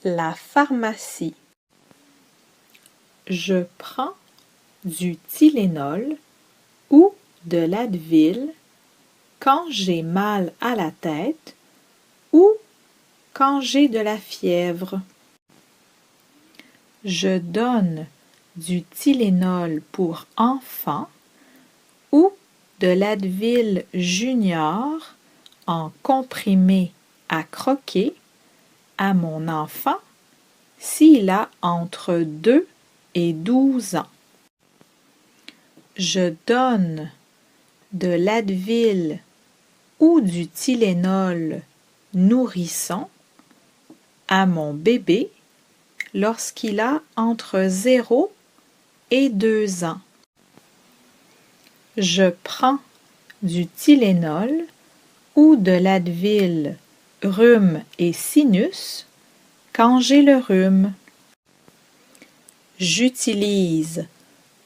La pharmacie. Je prends du Tylenol ou de l'Advil quand j'ai mal à la tête ou quand j'ai de la fièvre. Je donne du Tylenol pour enfants ou de l'Advil Junior en comprimé à croquer à mon enfant s'il a entre 2 et 12 ans. Je donne de l'Advil ou du Tylenol nourrisson à mon bébé lorsqu'il a entre 0 et 2 ans. Je prends du Tylenol ou de l'Advil rhume et sinus quand j'ai le rhume. J'utilise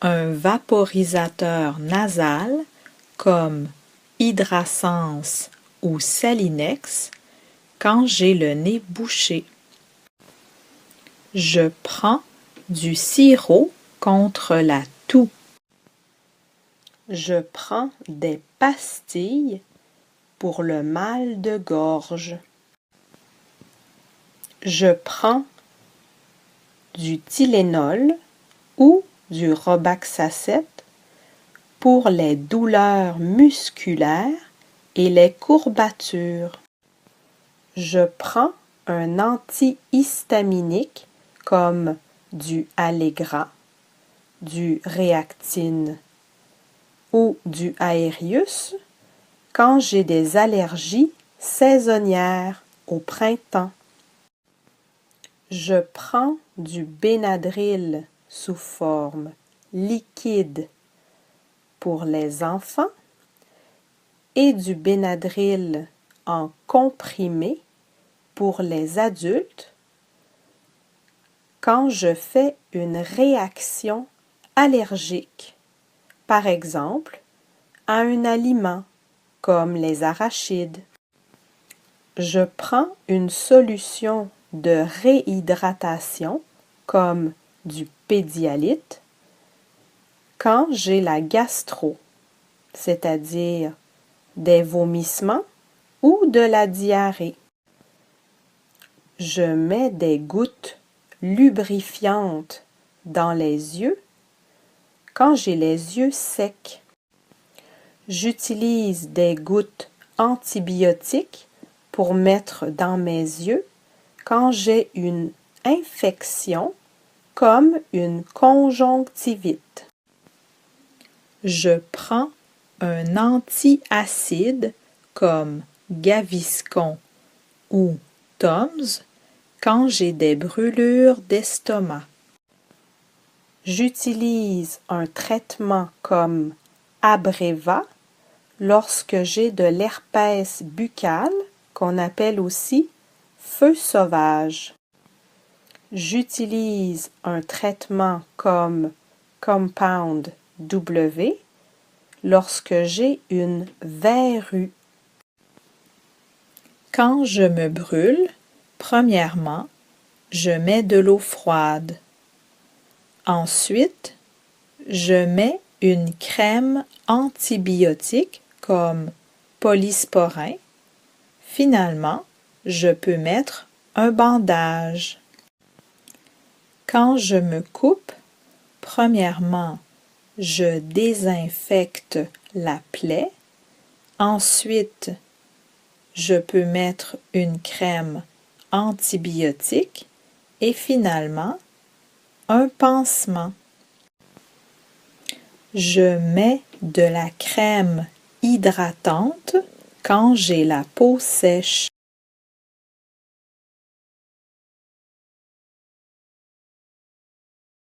un vaporisateur nasal comme Hydrasense ou Salinex quand j'ai le nez bouché. Je prends du sirop contre la toux. Je prends des pastilles pour le mal de gorge. Je prends du Tylenol ou du Robaxacet pour les douleurs musculaires et les courbatures. Je prends un antihistaminique comme du Allegra, du Reactine ou du Aerius quand j'ai des allergies saisonnières au printemps. Je prends du Benadryl sous forme liquide pour les enfants et du Benadryl en comprimé pour les adultes quand je fais une réaction allergique, par exemple à un aliment comme les arachides. Je prends une solution de réhydratation comme du Pédialyte quand j'ai la gastro, c'est-à-dire des vomissements ou de la diarrhée. Je mets des gouttes lubrifiantes dans les yeux quand j'ai les yeux secs. J'utilise des gouttes antibiotiques pour mettre dans mes yeux quand j'ai une infection comme une conjonctivite. Je prends un antiacide comme Gaviscon ou Tums quand j'ai des brûlures d'estomac. J'utilise un traitement comme Abreva lorsque j'ai de l'herpès buccal qu'on appelle aussi feu sauvage. J'utilise un traitement comme Compound W lorsque j'ai une verrue. Quand je me brûle, premièrement, je mets de l'eau froide. Ensuite, je mets une crème antibiotique comme polysporin. Finalement, je peux mettre un bandage. Quand je me coupe, premièrement, je désinfecte la plaie. Ensuite, je peux mettre une crème antibiotique et finalement, un pansement. Je mets de la crème hydratante quand j'ai la peau sèche.